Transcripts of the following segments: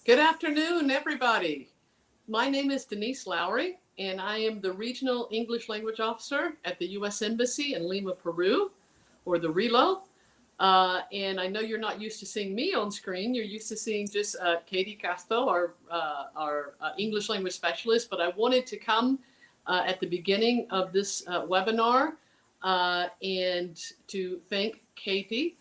Good afternoon, everybody. My name is Denise Lowry, and I am the Regional English Language Officer at the U.S. Embassy in Lima, Peru, or the RELO. And I know you're not used to seeing me on screen. You're used to seeing just Kati Casto, our English language specialist. But I wanted to come at the beginning of this webinar and to thank Kati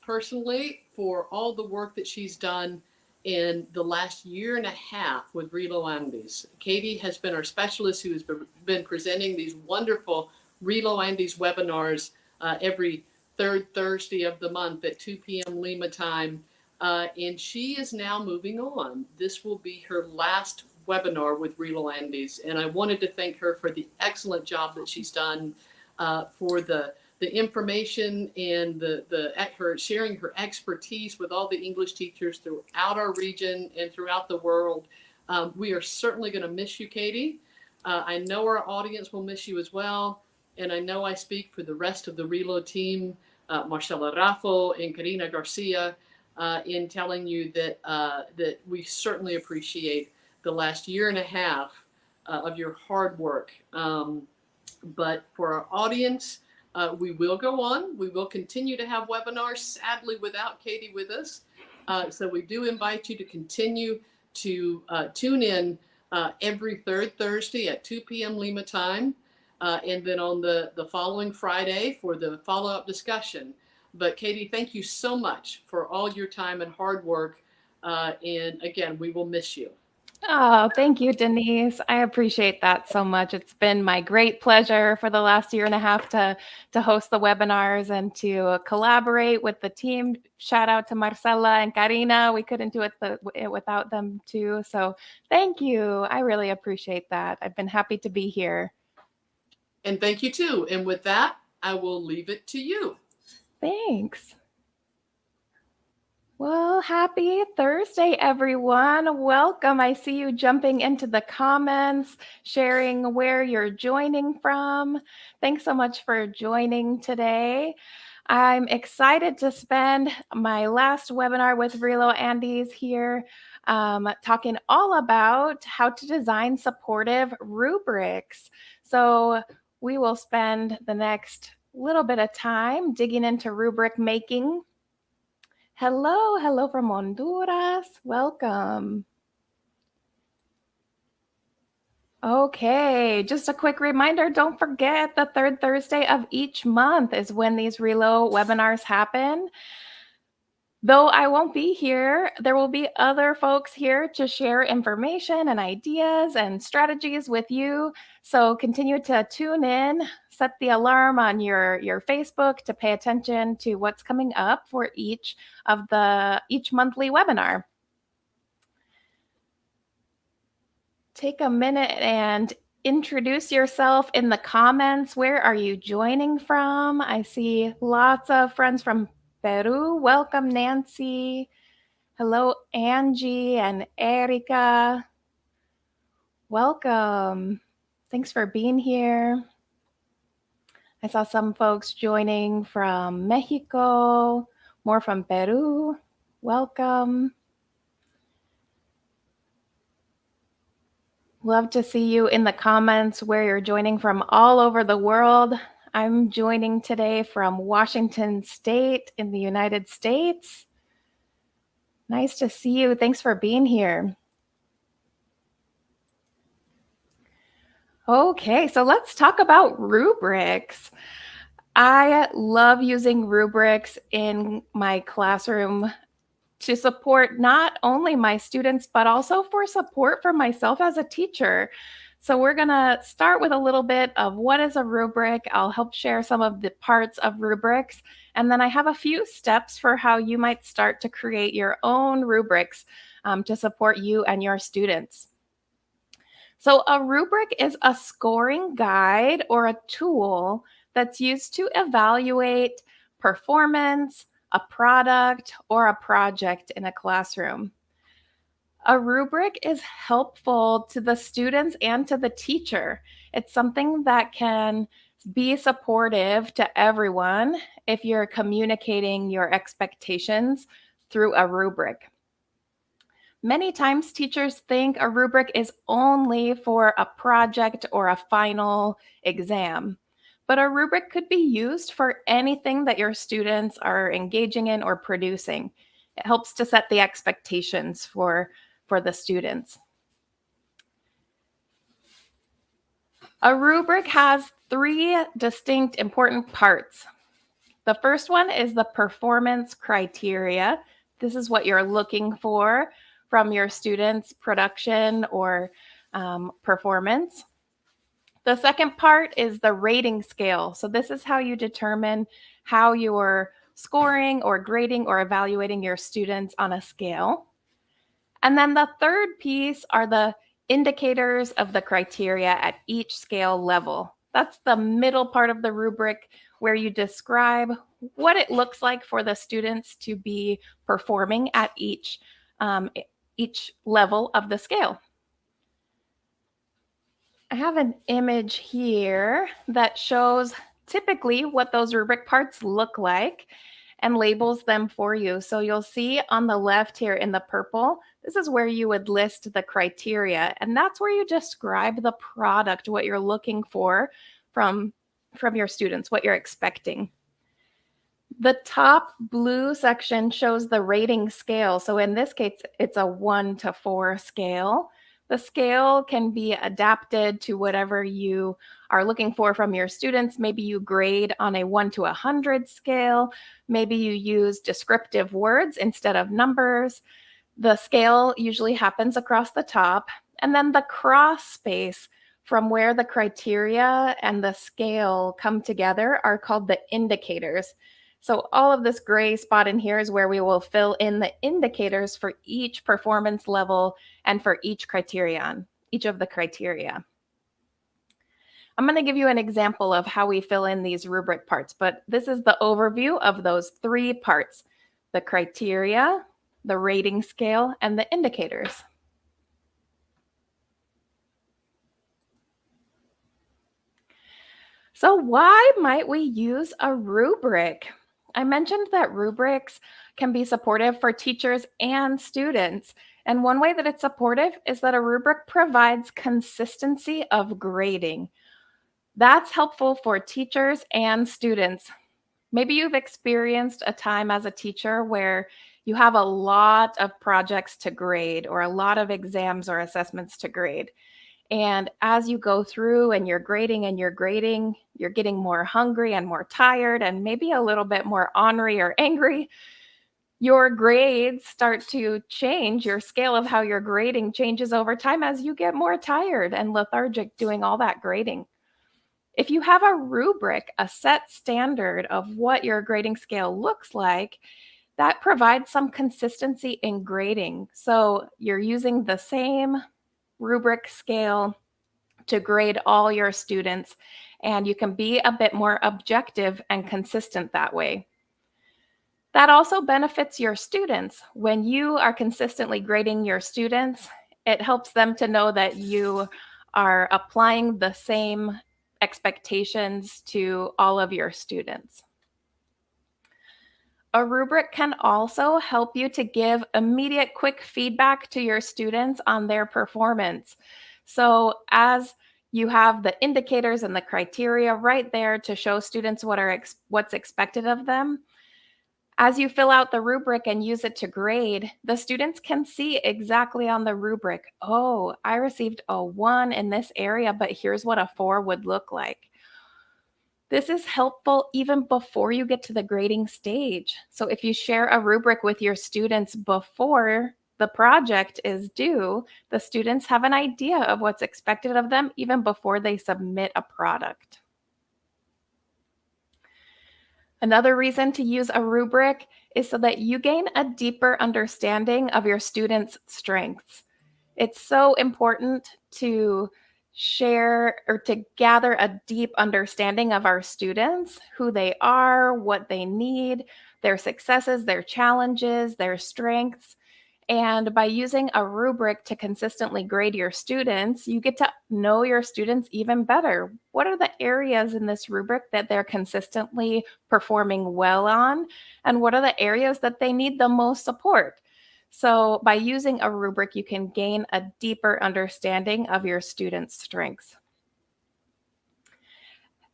personally for all the work that she's done in the last year and a half with RELO Andes. Kati has been our specialist who has been presenting these wonderful RELO Andes webinars every third Thursday of the month at 2 p.m. Lima time. And she is now moving on. This will be her last webinar with RELO Andes. And I wanted to thank her for the excellent job that she's done for the information and her sharing her expertise with all the English teachers throughout our region and throughout the world. We are certainly going to miss you, Kati. I know our audience will miss you as well. And I know I speak for the rest of the RELO team, Marcela Raffo and Karina Garcia, in telling you that we certainly appreciate the last year and a half of your hard work. But for our audience, we will go on. We will continue to have webinars, sadly, without Kati with us. So we do invite you to continue to tune in every third Thursday at 2 p.m. Lima time, and then on the following Friday for the follow-up discussion. But Kati, thank you so much for all your time and hard work. And again, we will miss you. Oh, thank you, Denise. I appreciate that so much. It's been my great pleasure for the last year and a half to host the webinars and to collaborate with the team. Shout out to Marcela and Karina. We couldn't do it without them too. So thank you. I really appreciate that. I've been happy to be here. And thank you too. And with that, I will leave it to you. Thanks. Well, happy Thursday, everyone. Welcome. I see you jumping into the comments, sharing where you're joining from. Thanks so much for joining today. I'm excited to spend my last webinar with RELO Andes here, talking all about how to design supportive rubrics. So we will spend the next little bit of time digging into rubric making. Hello from Honduras. Welcome. Okay, just a quick reminder, don't forget the third Thursday of each month is when these RELO webinars happen. Though I won't be here, there will be other folks here to share information and ideas and strategies with you. So continue to tune in, set the alarm on your Facebook to pay attention to what's coming up for each monthly webinar. Take a minute and introduce yourself in the comments. Where are you joining from? I see lots of friends from Peru. Welcome, Nancy. Hello, Angie and Erica. Welcome. Thanks for being here. I saw some folks joining from Mexico, more from Peru. Welcome. Love to see you in the comments where you're joining from all over the world. I'm joining today from Washington State in the United States. Nice to see you. Thanks for being here. Okay, so let's talk about rubrics. I love using rubrics in my classroom to support not only my students, but also for support for myself as a teacher. So we're going to start with a little bit of what is a rubric. I'll help share some of the parts of rubrics. And then I have a few steps for how you might start to create your own rubrics to support you and your students. So a rubric is a scoring guide or a tool that's used to evaluate performance, a product, or a project in a classroom. A rubric is helpful to the students and to the teacher. It's something that can be supportive to everyone if you're communicating your expectations through a rubric. Many times teachers think a rubric is only for a project or a final exam, but a rubric could be used for anything that your students are engaging in or producing. It helps to set the expectations for the students. A rubric has three distinct important parts. The first one is the performance criteria. This is what you're looking for from your students' production or performance. The second part is the rating scale. So this is how you determine how you're scoring or grading or evaluating your students on a scale. And then the third piece are the indicators of the criteria at each scale level. That's the middle part of the rubric where you describe what it looks like for the students to be performing at each level of the scale. I have an image here that shows typically what those rubric parts look like and labels them for you. So you'll see on the left here in the purple, this is where you would list the criteria, and that's where you describe the product, what you're looking for from your students, what you're expecting. The top blue section shows the rating scale. So in this case, it's a 1 to 4 scale. The scale can be adapted to whatever you are looking for from your students. Maybe you grade on a 1 to 100 scale. Maybe you use descriptive words instead of numbers. The scale usually happens across the top. And then the cross space from where the criteria and the scale come together are called the indicators. So all of this gray spot in here is where we will fill in the indicators for each performance level and for each criterion, each of the criteria. I'm going to give you an example of how we fill in these rubric parts, but this is the overview of those three parts: the criteria, the rating scale, and the indicators. So why might we use a rubric? I mentioned that rubrics can be supportive for teachers and students. And one way that it's supportive is that a rubric provides consistency of grading. That's helpful for teachers and students. Maybe you've experienced a time as a teacher where you have a lot of projects to grade or a lot of exams or assessments to grade. And as you go through and you're grading, you're getting more hungry and more tired and maybe a little bit more ornery or angry. Your grades start to change. Your scale of how you're grading changes over time as you get more tired and lethargic doing all that grading. If you have a rubric, a set standard of what your grading scale looks like, that provides some consistency in grading. So you're using the same rubric scale to grade all your students, and you can be a bit more objective and consistent that way. That also benefits your students. When you are consistently grading your students, it helps them to know that you are applying the same expectations to all of your students. A rubric can also help you to give immediate, quick feedback to your students on their performance. So as you have the indicators and the criteria right there to show students what's expected of them, as you fill out the rubric and use it to grade, the students can see exactly on the rubric, oh, I received a 1 in this area, but here's what a 4 would look like. This is helpful even before you get to the grading stage. So if you share a rubric with your students before the project is due, the students have an idea of what's expected of them even before they submit a product. Another reason to use a rubric is so that you gain a deeper understanding of your students' strengths. It's so important to share or to gather a deep understanding of our students, who they are, what they need, their successes, their challenges, their strengths. And by using a rubric to consistently grade your students, you get to know your students even better. What are the areas in this rubric that they're consistently performing well on? And what are the areas that they need the most support? So by using a rubric, you can gain a deeper understanding of your students' strengths.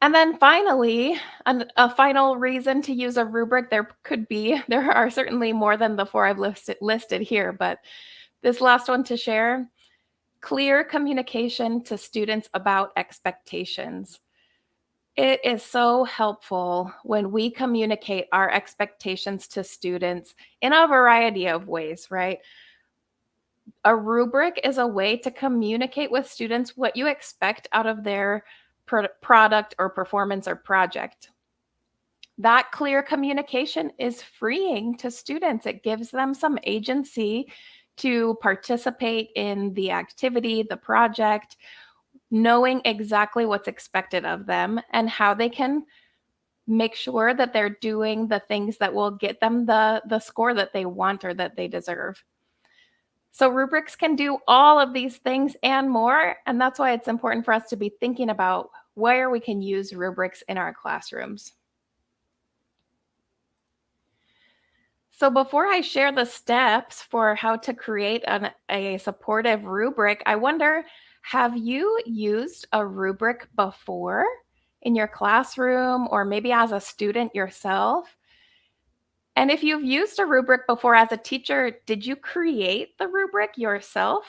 And then finally, a final reason to use a rubric, there are certainly more than the four I've listed here, but this last one to share, clear communication to students about expectations. It is so helpful when we communicate our expectations to students in a variety of ways, right? A rubric is a way to communicate with students what you expect out of their product or performance or project. That clear communication is freeing to students. It gives them some agency to participate in the activity, the project, knowing exactly what's expected of them and how they can make sure that they're doing the things that will get them the score that they want or that they deserve. So rubrics can do all of these things and more, and that's why it's important for us to be thinking about where we can use rubrics in our classrooms. So before I share the steps for how to create a supportive rubric, I wonder, have you used a rubric before in your classroom or maybe as a student yourself? And if you've used a rubric before as a teacher, did you create the rubric yourself?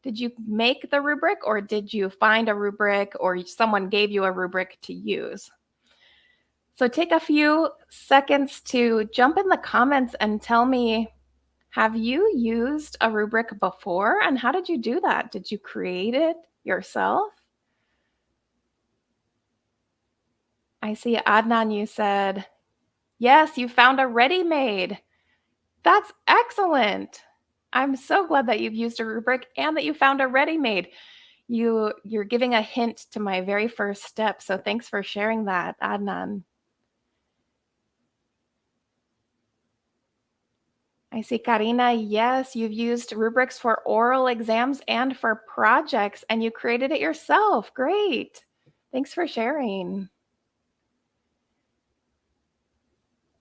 Did you make the rubric or did you find a rubric or someone gave you a rubric to use? So take a few seconds to jump in the comments and tell me, have you used a rubric before and how did you do that? Did you create it yourself? I see Adnan, you said, yes, you found a ready-made. That's excellent. I'm so glad that you've used a rubric and that you found a ready-made. You're giving a hint to my very first step, so thanks for sharing that, Adnan. I see Karina, yes, you've used rubrics for oral exams and for projects, and you created it yourself. Great. Thanks for sharing.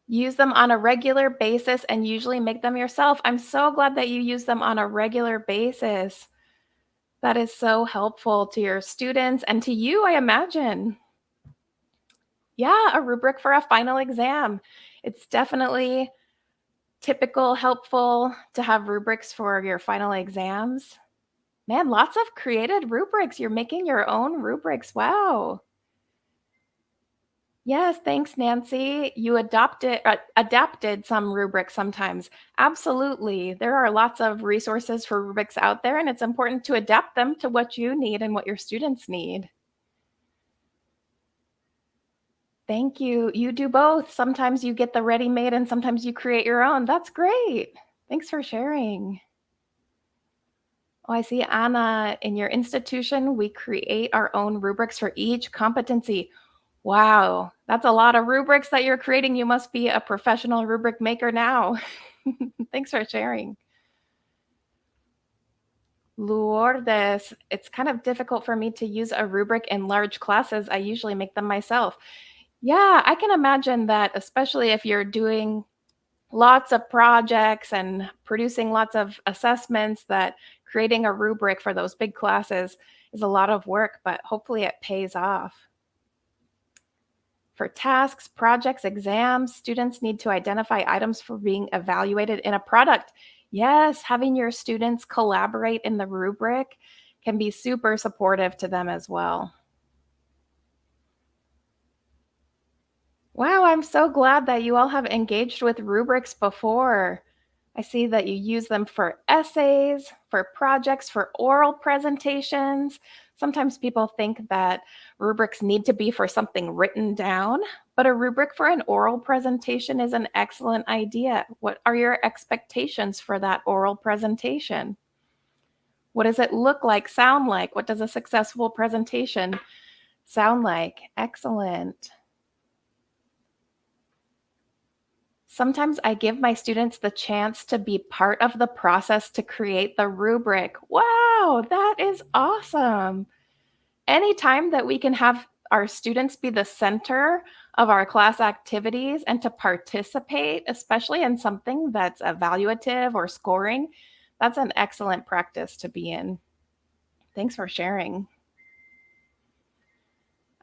Use them on a regular basis and usually make them yourself. I'm so glad that you use them on a regular basis. That is so helpful to your students and to you, I imagine. Yeah, a rubric for a final exam. It's definitely typical, helpful to have rubrics for your final exams. Man, lots of created rubrics. You're making your own rubrics. Wow. Yes, thanks, Nancy. You adapted some rubrics sometimes. Absolutely. There are lots of resources for rubrics out there, and it's important to adapt them to what you need and what your students need. Thank you. You do both. Sometimes you get the ready-made and sometimes you create your own. That's great. Thanks for sharing. Oh, I see, Anna, in your institution, we create our own rubrics for each competency. Wow, that's a lot of rubrics that you're creating. You must be a professional rubric maker now. Thanks for sharing. Lourdes, it's kind of difficult for me to use a rubric in large classes. I usually make them myself. Yeah, I can imagine that, especially if you're doing lots of projects and producing lots of assessments, that creating a rubric for those big classes is a lot of work, but hopefully it pays off. For tasks, projects, exams, students need to identify items for being evaluated in a product. Yes, having your students collaborate in the rubric can be super supportive to them as well. Wow, I'm so glad that you all have engaged with rubrics before. I see that you use them for essays, for projects, for oral presentations. Sometimes people think that rubrics need to be for something written down, but a rubric for an oral presentation is an excellent idea. What are your expectations for that oral presentation? What does it look like, sound like? What does a successful presentation sound like? Excellent. Sometimes I give my students the chance to be part of the process to create the rubric. Wow, that is awesome. Anytime that we can have our students be the center of our class activities and to participate, especially in something that's evaluative or scoring, that's an excellent practice to be in. Thanks for sharing.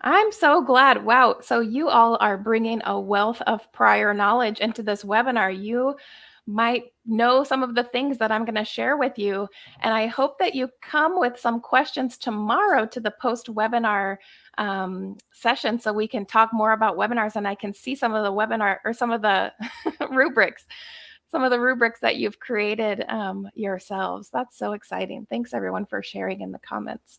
I'm so glad. Wow. So you all are bringing a wealth of prior knowledge into this webinar. You might know some of the things that I'm going to share with you. And I hope that you come with some questions tomorrow to the post-webinar session so we can talk more about webinars and I can see some of the webinar or some of the rubrics, some of the rubrics that you've created yourselves. That's so exciting. Thanks everyone for sharing in the comments.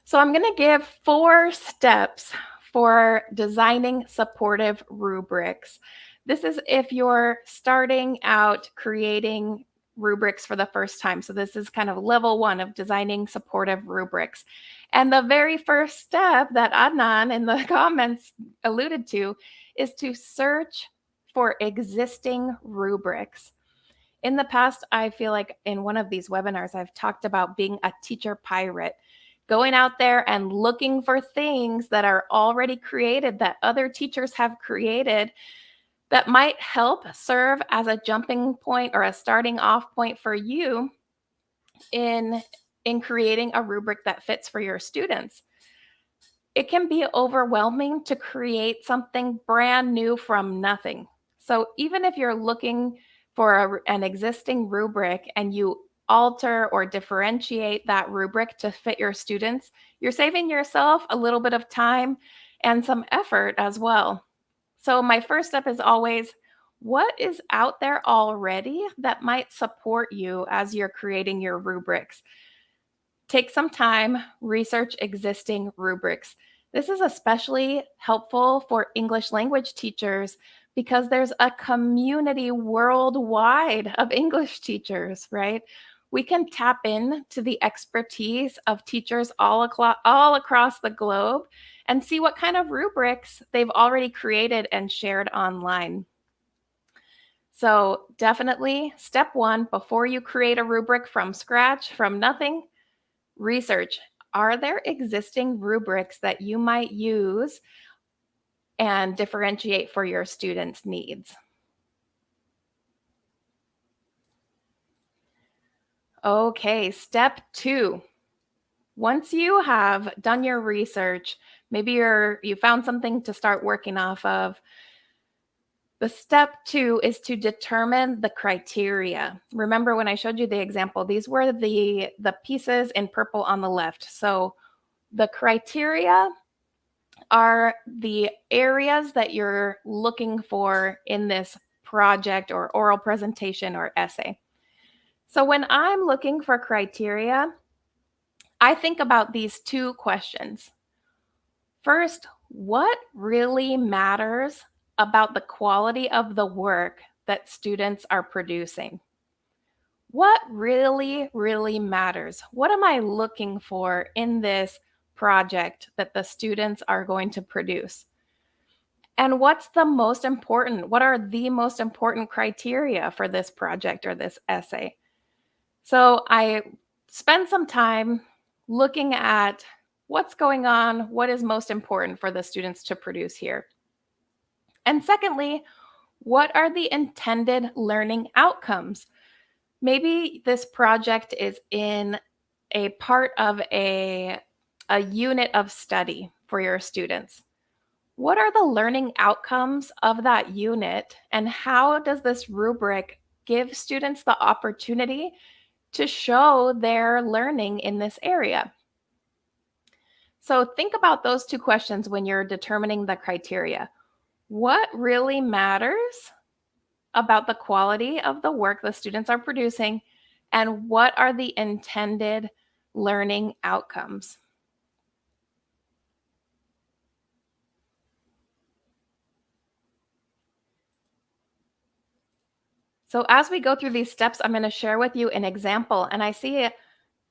So I'm going to give 4 steps for designing supportive rubrics. This is if you're starting out creating rubrics for the first time. So this is kind of level 1 of designing supportive rubrics. And the very first step that Adnan in the comments alluded to is to search for existing rubrics. In the past, I feel like in one of these webinars, I've talked about being a teacher pirate, going out there and looking for things that are already created that other teachers have created that might help serve as a jumping point or a starting off point for you in creating a rubric that fits for your students. It can be overwhelming to create something brand new from nothing. So even if you're looking for an existing rubric and you alter or differentiate that rubric to fit your students, you're saving yourself a little bit of time and some effort as well. So my first step is always, what is out there already that might support you as you're creating your rubrics? Take some time, research existing rubrics. This is especially helpful for English language teachers because there's a community worldwide of English teachers, right? We can tap into the expertise of teachers all across the globe and see what kind of rubrics they've already created and shared online. So definitely step 1, before you create a rubric from scratch, from nothing, research. Are there existing rubrics that you might use and differentiate for your students' needs? Okay, step 2. Once you have done your research, maybe you found something to start working off of, the step 2 is to determine the criteria. Remember when I showed you the example, these were the pieces in purple on the left. So the criteria are the areas that you're looking for in this project or oral presentation or essay. So when I'm looking for criteria, I think about these 2 questions. First, what really matters about the quality of the work that students are producing? What really, really matters? What am I looking for in this project that the students are going to produce? And what's the most important? What are the most important criteria for this project or this essay? So I spend some time looking at what's going on, what is most important for the students to produce here. And secondly, what are the intended learning outcomes? Maybe this project is in a part of a unit of study for your students. What are the learning outcomes of that unit, and how does this rubric give students the opportunity to show their learning in this area? So think about those 2 questions when you're determining the criteria. What really matters about the quality of the work the students are producing, and what are the intended learning outcomes? So as we go through these steps, I'm going to share with you an example. And I see it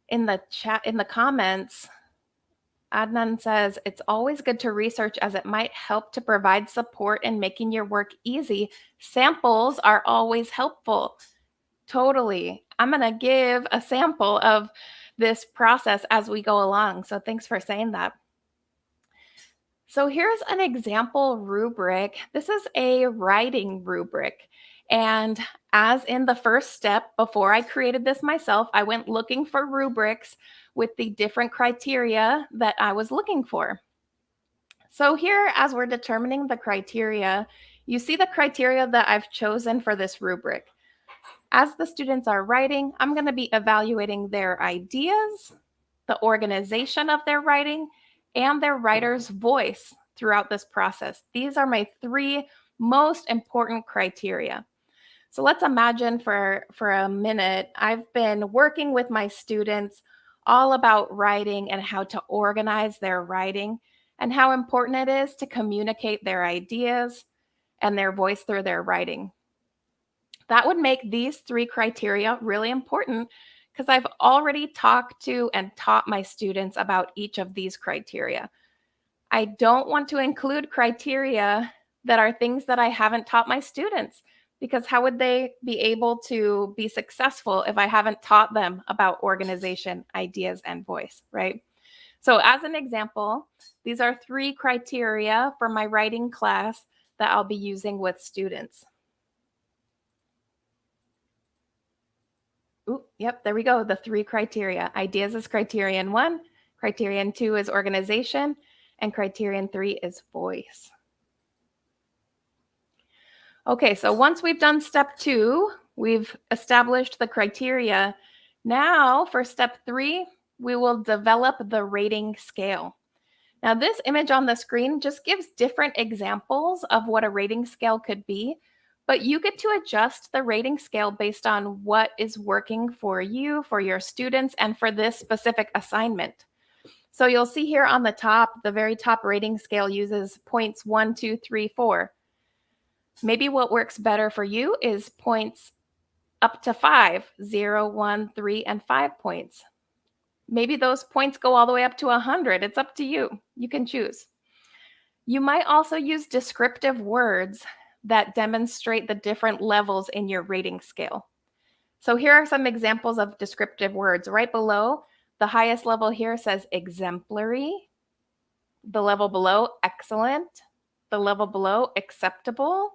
in the chat, in the comments, Adnan says, it's always good to research as it might help to provide support in making your work easy. Samples are always helpful. Totally. I'm going to give a sample of this process as we go along. So thanks for saying that. So here's an example rubric. This is a writing rubric. And as in the first step, before I created this myself, I went looking for rubrics with the different criteria that I was looking for. So here, as we're determining the criteria, you see the criteria that I've chosen for this rubric. As the students are writing, I'm going to be evaluating their ideas, the organization of their writing, and their writer's voice throughout this process. These are my 3 most important criteria. So let's imagine for a minute, I've been working with my students all about writing and how to organize their writing and how important it is to communicate their ideas and their voice through their writing. That would make these 3 criteria really important because I've already talked to and taught my students about each of these criteria. I don't want to include criteria that are things that I haven't taught my students, because how would they be able to be successful if I haven't taught them about organization, ideas, and voice, right? So as an example, these are 3 criteria for my writing class that I'll be using with students. Ooh, yep, there we go. The 3 criteria. Ideas is criterion 1, criterion 2 is organization, and criterion 3 is voice. Okay, so once we've done step 2, we've established the criteria. Now for step 3, we will develop the rating scale. Now this image on the screen just gives different examples of what a rating scale could be, but you get to adjust the rating scale based on what is working for you, for your students, and for this specific assignment. So you'll see here on the top, the very top rating scale uses points 1, 2, 3, 4. Maybe what works better for you is points up to 5, 0, 1, 3, and 5 points. Maybe those points go all the way up to 100. It's up to you. You can choose. You might also use descriptive words that demonstrate the different levels in your rating scale. So here are some examples of descriptive words. Right below, the highest level here says exemplary. The level below, excellent. The level below, acceptable.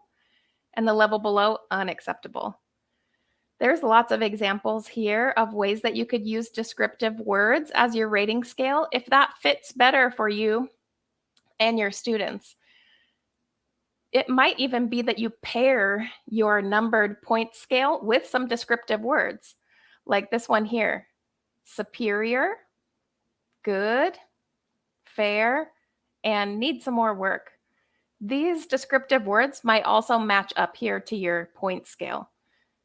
And the level below, unacceptable. There's lots of examples here of ways that you could use descriptive words as your rating scale if that fits better for you and your students. It might even be that you pair your numbered point scale with some descriptive words, like this one here: superior, good, fair, and need some more work. These descriptive words might also match up here to your point scale.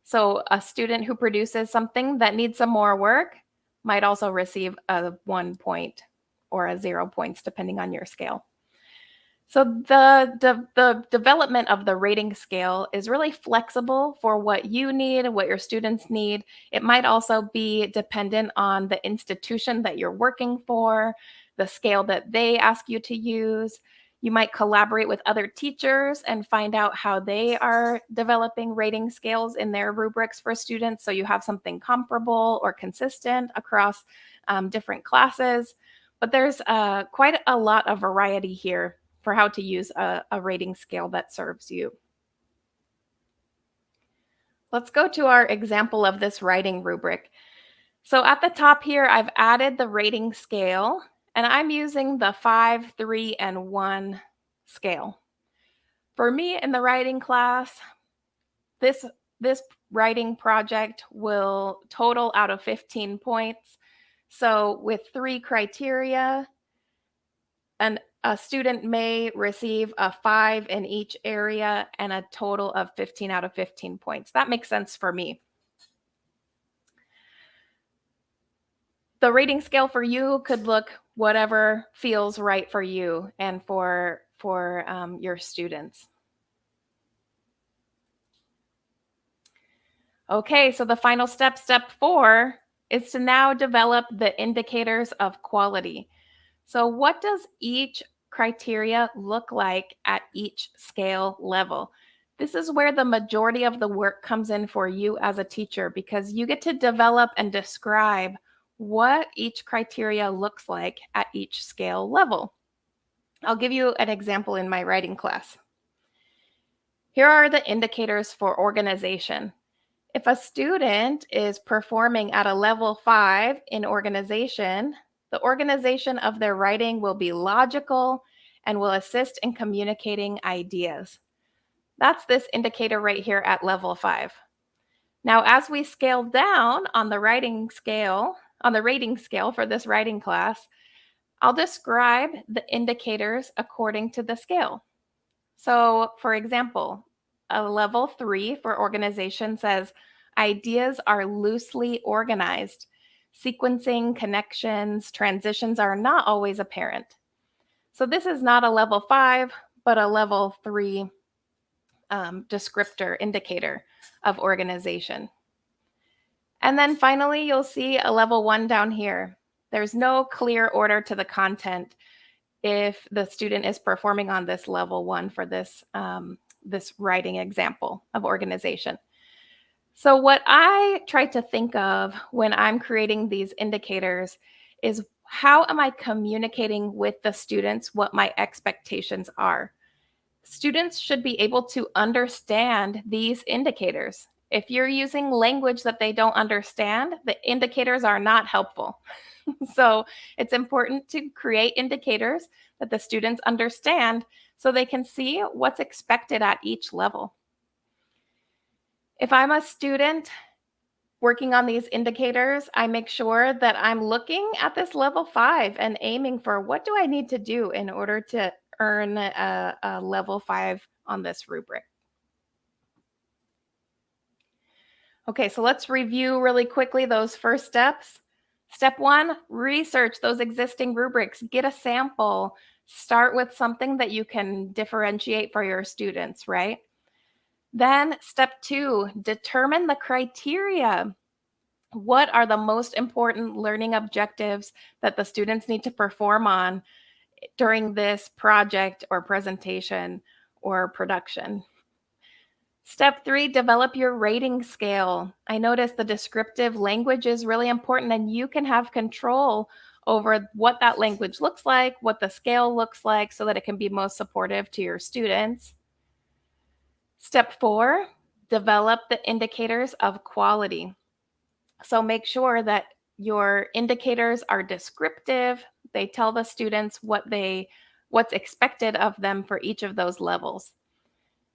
So a student who produces something that needs some more work might also receive a 1 point or a 0 points, depending on your scale. So the development of the rating scale is really flexible for what you need, what your students need. It might also be dependent on the institution that you're working for, the scale that they ask you to use. You might collaborate with other teachers and find out how they are developing rating scales in their rubrics for students, so you have something comparable or consistent across different classes. But there's quite a lot of variety here for how to use a rating scale that serves you. Let's go to our example of this writing rubric. So at the top here, I've added the rating scale, and I'm using the 5, 3, and 1 scale. For me in the writing class, this writing project will total out of 15 points. So with 3 criteria, and a student may receive a 5 in each area and a total of 15 out of 15 points. That makes sense for me. The rating scale for you could look whatever feels right for you and for your students. Okay, so the final step, step 4, is to now develop the indicators of quality. So what does each criteria look like at each scale level? This is where the majority of the work comes in for you as a teacher, because you get to develop and describe what each criteria looks like at each scale level. I'll give you an example in my writing class. Here are the indicators for organization. If a student is performing at a level 5 in organization, the organization of their writing will be logical and will assist in communicating ideas. That's this indicator right here at level 5. Now, as we scale down on the rating scale for this writing class, I'll describe the indicators according to the scale. So, for example, a level 3 for organization says ideas are loosely organized. Sequencing, connections, transitions are not always apparent. So this is not a level 5, but a level 3 descriptor indicator of organization. And then finally, you'll see a level 1 down here. There's no clear order to the content if the student is performing on this level 1 for this, this writing example of organization. So what I try to think of when I'm creating these indicators is, how am I communicating with the students what my expectations are? Students should be able to understand these indicators. If you're using language that they don't understand, the indicators are not helpful. So it's important to create indicators that the students understand so they can see what's expected at each level. If I'm a student working on these indicators, I make sure that I'm looking at this level 5 and aiming for, what do I need to do in order to earn a level 5 on this rubric. Okay, so let's review really quickly those first steps. Step 1, research those existing rubrics. Get a sample. Start with something that you can differentiate for your students, right? Then step 2, determine the criteria. What are the most important learning objectives that the students need to perform on during this project or presentation or production? Step 3, develop your rating scale. I noticed the descriptive language is really important, and you can have control over what that language looks like, what the scale looks like, so that it can be most supportive to your students. Step 4, develop the indicators of quality. So make sure that your indicators are descriptive. They tell the students what's expected of them for each of those levels.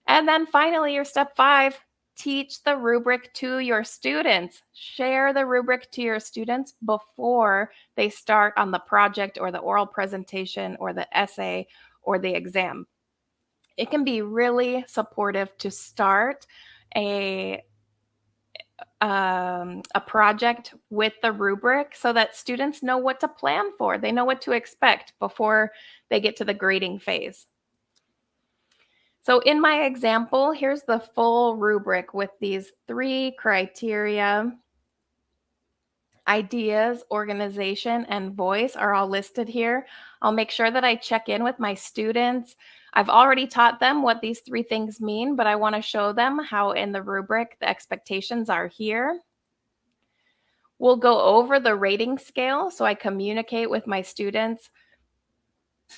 And then finally, your step 5, teach the rubric to your students. Share the rubric to your students before they start on the project or the oral presentation or the essay or the exam. It can be really supportive to start a project with the rubric so that students know what to plan for. They know what to expect before they get to the grading phase. So in my example, here's the full rubric with these 3 criteria. Ideas, organization, and voice are all listed here. I'll make sure that I check in with my students. I've already taught them what these 3 things mean, but I want to show them how in the rubric the expectations are here. We'll go over the rating scale, so I communicate with my students.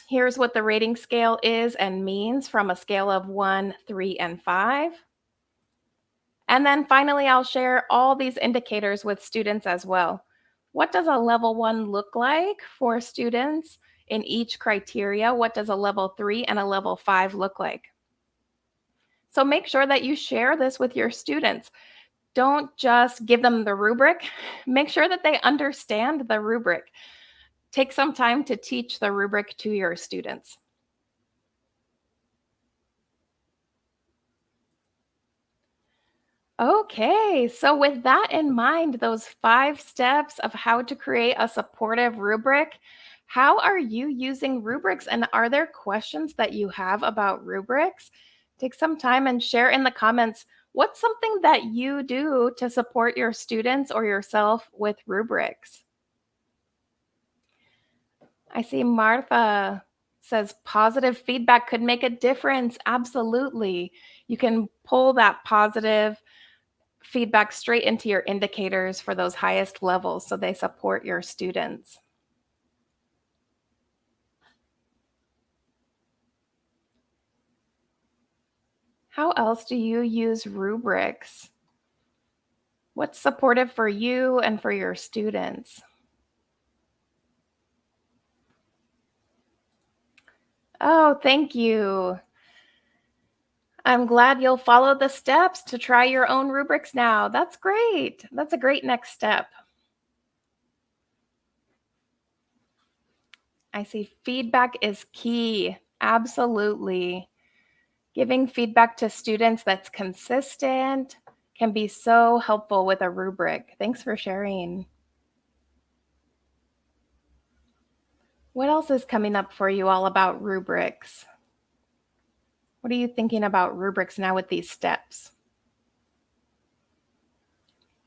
Here's what the rating scale is and means from a scale of 1, 3, and 5. And then finally, I'll share all these indicators with students as well. What does a level 1 look like for students in each criteria? What does a level 3 and a level 5 look like? So make sure that you share this with your students. Don't just give them the rubric. Make sure that they understand the rubric. Take some time to teach the rubric to your students. Okay, so with that in mind, those 5 steps of how to create a supportive rubric, how are you using rubrics, and are there questions that you have about rubrics? Take some time and share in the comments, what's something that you do to support your students or yourself with rubrics? I see Martha says positive feedback could make a difference. Absolutely. You can pull that positive feedback straight into your indicators for those highest levels so they support your students. How else do you use rubrics? What's supportive for you and for your students? Oh, thank you. I'm glad you'll follow the steps to try your own rubrics now. That's great. That's a great next step. I see feedback is key. Absolutely. Giving feedback to students that's consistent can be so helpful with a rubric. Thanks for sharing. What else is coming up for you all about rubrics? What are you thinking about rubrics now with these steps?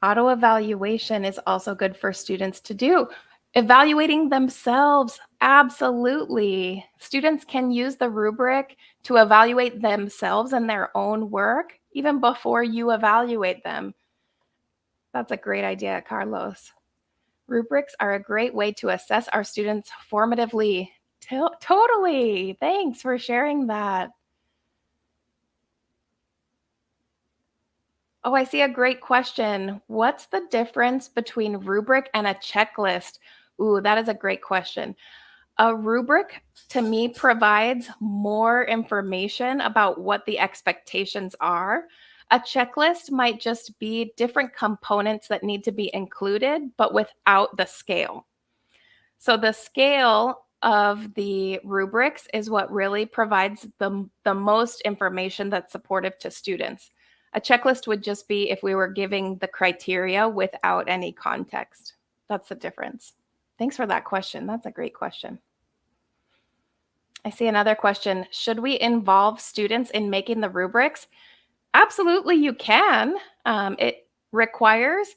Auto-evaluation is also good for students to do. Evaluating themselves, absolutely. Students can use the rubric to evaluate themselves and their own work even before you evaluate them. That's a great idea, Carlos. Rubrics are a great way to assess our students formatively. Totally. Thanks for sharing that. Oh, I see a great question. What's the difference between rubric and a checklist? Ooh, that is a great question. A rubric to me provides more information about what the expectations are. A checklist might just be different components that need to be included, but without the scale. So the scale of the rubrics is what really provides the most information that's supportive to students. A checklist would just be if we were giving the criteria without any context. That's the difference. Thanks for that question. That's a great question. I see another question. Should we involve students in making the rubrics? Absolutely, you can. It requires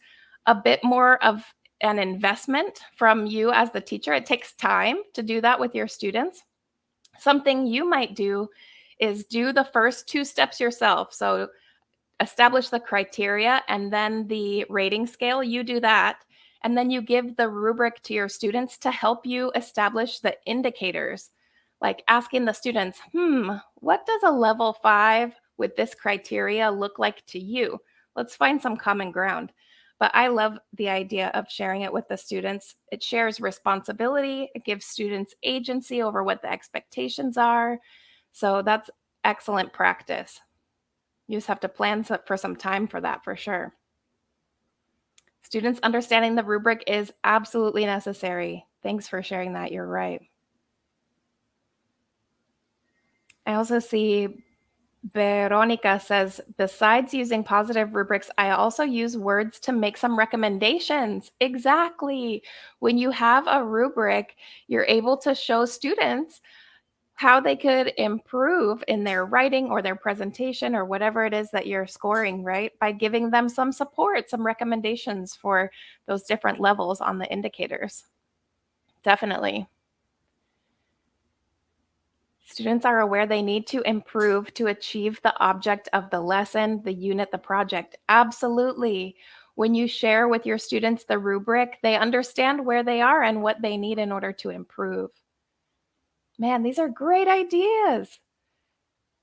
a bit more of an investment from you as the teacher. It takes time to do that with your students. Something you might do is do the first two steps yourself. So establish the criteria and then the rating scale, you do that. And then you give the rubric to your students to help you establish the indicators, like asking the students, what does a level 5 with this criteria look like to you? Let's find some common ground. But I love the idea of sharing it with the students. It shares responsibility. It gives students agency over what the expectations are. So that's excellent practice. You just have to plan for some time for that, for sure. Students understanding the rubric is absolutely necessary. Thanks for sharing that. You're right. I also see Veronica says, besides using positive rubrics, I also use words to make some recommendations. Exactly. When you have a rubric, you're able to show students how they could improve in their writing or their presentation or whatever it is that you're scoring, right? By giving them some support, some recommendations for those different levels on the indicators. Definitely. Students are aware they need to improve to achieve the object of the lesson, the unit, the project. Absolutely. When you share with your students the rubric, they understand where they are and what they need in order to improve. Man, these are great ideas.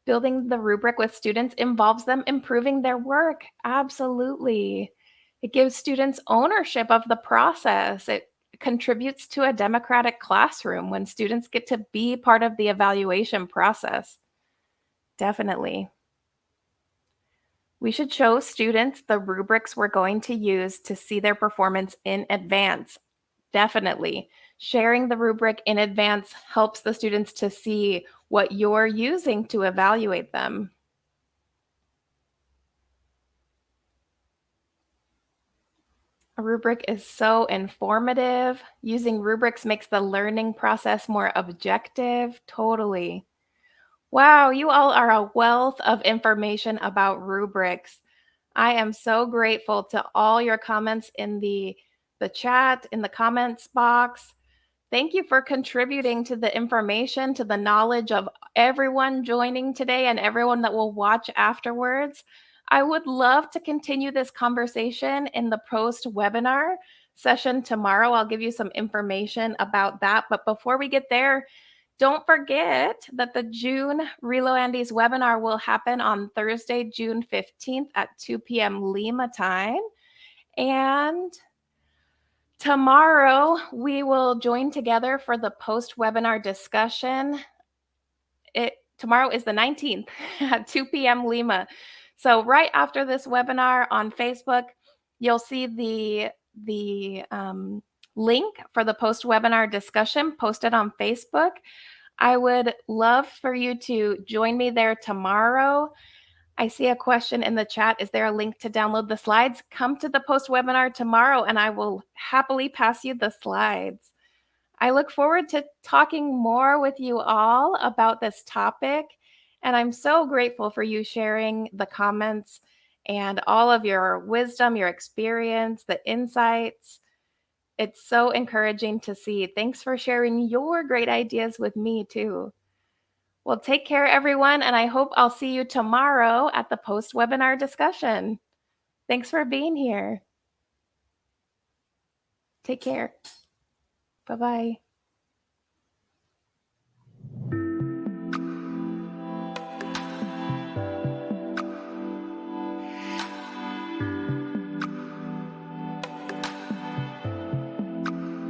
Building the rubric with students involves them improving their work. Absolutely. It gives students ownership of the process. It contributes to a democratic classroom when students get to be part of the evaluation process. Definitely. We should show students the rubrics we're going to use to see their performance in advance. Definitely. Sharing the rubric in advance helps the students to see what you're using to evaluate them. A rubric is so informative. Using rubrics makes the learning process more objective. Totally. Wow, you all are a wealth of information about rubrics. I am so grateful to all your comments in the chat, in the comments box. Thank you for contributing to the information, to the knowledge of everyone joining today and everyone that will watch afterwards. I would love to continue this conversation in the post-webinar session tomorrow. I'll give you some information about that. But before we get there, don't forget that the June RELO Andes webinar will happen on Thursday, June 15th at 2 p.m. Lima time. And tomorrow, we will join together for the post-webinar discussion. Tomorrow is the 19th at 2 p.m. Lima. So right after this webinar on Facebook, you'll see the link for the post-webinar discussion posted on Facebook. I would love for you to join me there tomorrow. I see a question in the chat. Is there a link to download the slides? Come to the post-webinar tomorrow and I will happily pass you the slides. I look forward to talking more with you all about this topic. And I'm so grateful for you sharing the comments and all of your wisdom, your experience, the insights. It's so encouraging to see. Thanks for sharing your great ideas with me too. Well, take care, everyone, and I hope I'll see you tomorrow at the post-webinar discussion. Thanks for being here. Take care. Bye-bye.